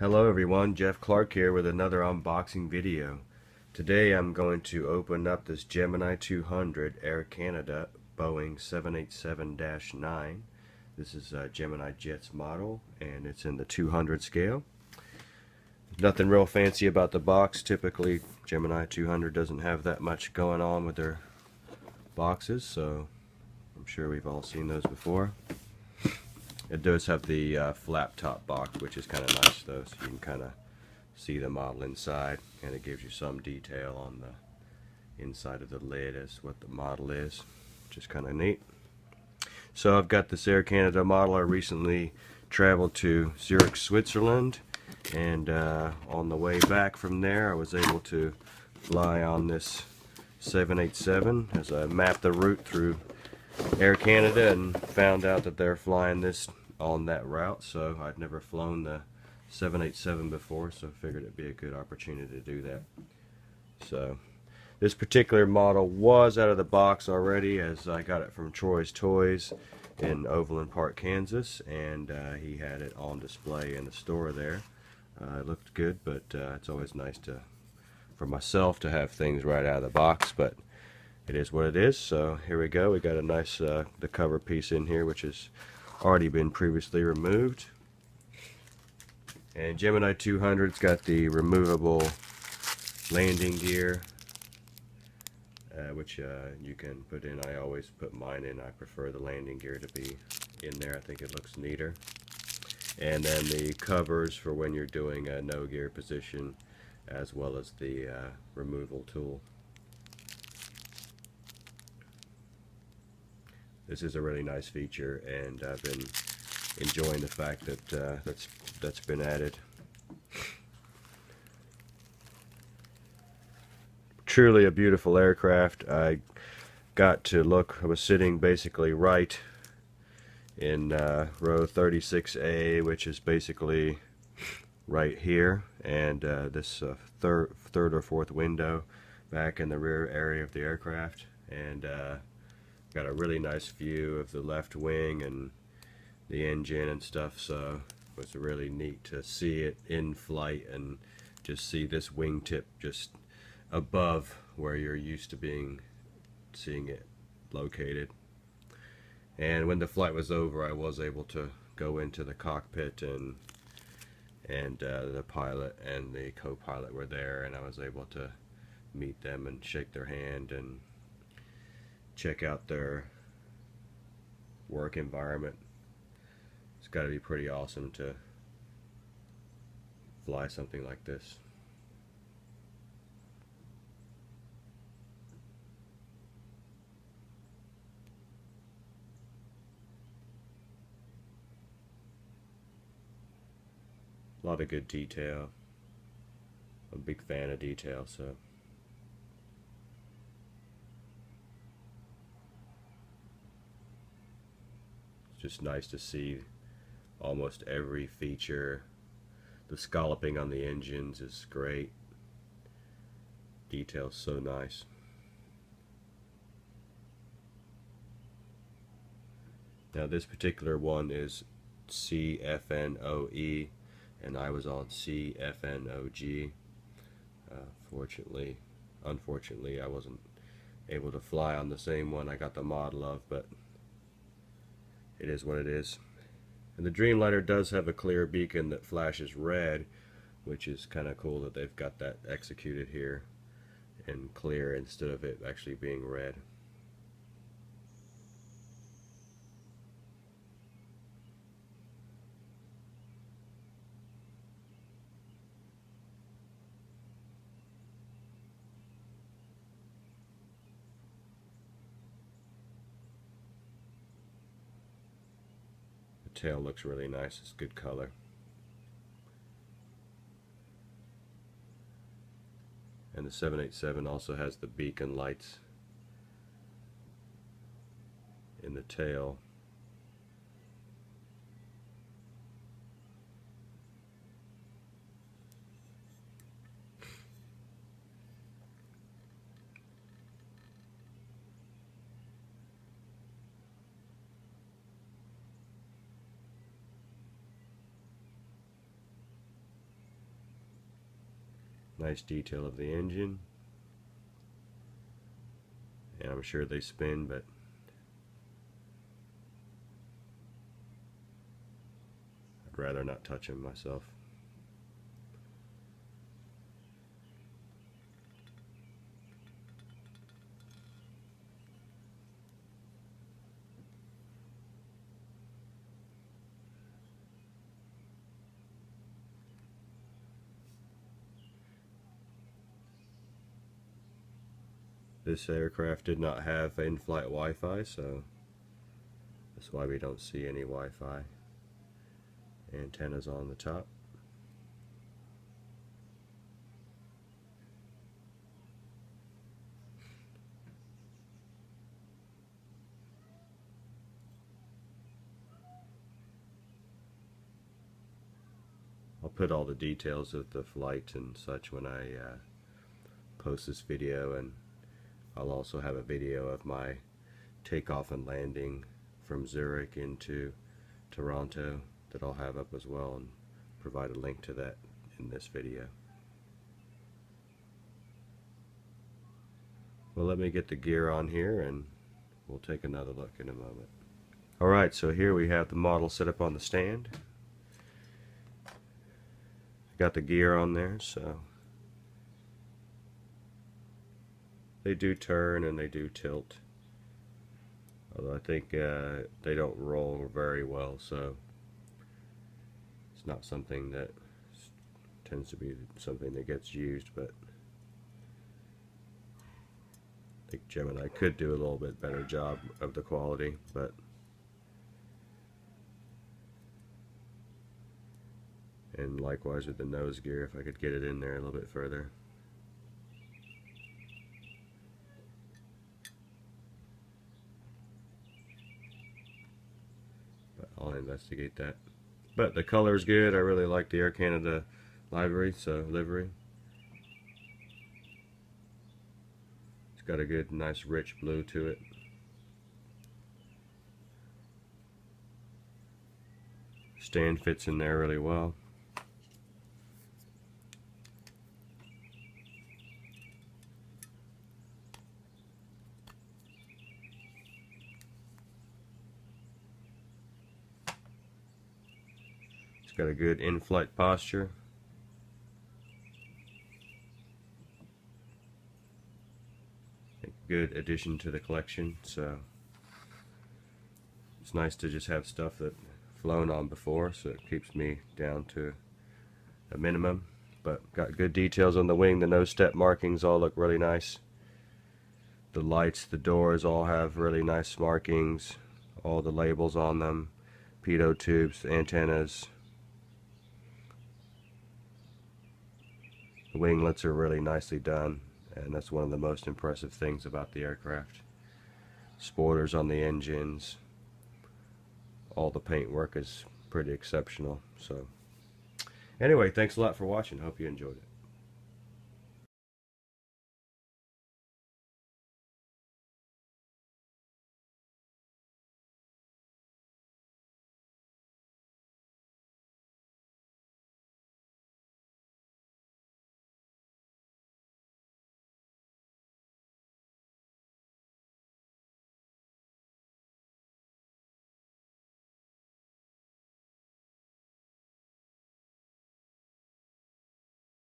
Hello everyone, Jeff Clark here with another unboxing video. Today I'm going to open up this Gemini 200 Air Canada Boeing 787-9. This is a Gemini Jets model and it's in the 200 scale. Nothing real fancy about the box. Typically Gemini 200 doesn't have that much going on with their boxes, so I'm sure we've all seen those before. It does have the flap top box, which is kind of nice though, so you can kind of see the model inside, and it gives you some detail on the inside of the lid as what the model is, which is kind of neat. So I've got this Air Canada model. I recently traveled to Zurich, Switzerland, and on the way back from there I was able to fly on this 787 as I mapped the route through Air Canada and found out that they're flying this on that route. So I'd never flown the 787 before, so I figured it'd be a good opportunity to do that. So this particular model was out of the box already, as I got it from Troy's Toys in Overland Park, Kansas, and he had it on display in the store there. It looked good, but it's always nice for myself to have things right out of the box, but it is what it is. So here we go. We got a nice the cover piece in here, which has already been previously removed. And Gemini 200's got the removable landing gear, which you can put in. I always put mine in. I prefer the landing gear to be in there. I think it looks neater. And then the covers for when you're doing a no gear position, as well as the removal tool. This is a really nice feature, and I've been enjoying the fact that that's been added. Truly a beautiful aircraft. I got to look. I was sitting basically right in row 36A, which is basically right here, and this third or fourth window back in the rear area of the aircraft, and got a really nice view of the left wing and the engine and stuff. So it was really neat to see it in flight and just see this wingtip just above where you're used to seeing it located. And when the flight was over, I was able to go into the cockpit, and the pilot and the co-pilot were there, and I was able to meet them and shake their hand and check out their work environment. It's got to be pretty awesome to fly something like this. A lot of good detail. I'm a big fan of detail, so it's just nice to see almost every feature. The scalloping on the engines is great. Detail's so nice. Now this particular one is C-FNOE, and I was on C-FNOG. Unfortunately, I wasn't able to fly on the same one I got the model of, but it is what it is. And the Dreamliner does have a clear beacon that flashes red, which is kind of cool that they've got that executed here in clear instead of it actually being red. The tail looks really nice. It's good color. And the 787 also has the beacon lights in the tail. Nice detail of the engine. And I'm sure they spin, but I'd rather not touch them myself. This aircraft did not have in-flight Wi-Fi, so that's why we don't see any Wi-Fi antennas on the top. I'll put all the details of the flight and such when I post this video, and I'll also have a video of my takeoff and landing from Zurich into Toronto that I'll have up as well, and provide a link to that in this video. Well, let me get the gear on here and we'll take another look in a moment. Alright, so here we have the model set up on the stand. Got the gear on there, so they do turn and they do tilt, although I think they don't roll very well, so it's not something that tends to be something that gets used, but I think Gemini could do a little bit better job of the quality. But and likewise with the nose gear, if I could get it in there a little bit further. But I'll investigate that. But the color's good. I really like the Air Canada livery. It's got a good, nice, rich blue to it. Stand fits in there really well. Got a good in-flight posture. A good addition to the collection, so it's nice to just have stuff that I've flown on before, so it keeps me down to a minimum. But got good details on the wing. The nose step markings all look really nice. The lights, the doors all have really nice markings. All the labels on them, pitot tubes, antennas. The winglets are really nicely done, and that's one of the most impressive things about the aircraft. Spoilers on the engines, all the paintwork is pretty exceptional. So anyway, thanks a lot for watching. Hope you enjoyed it.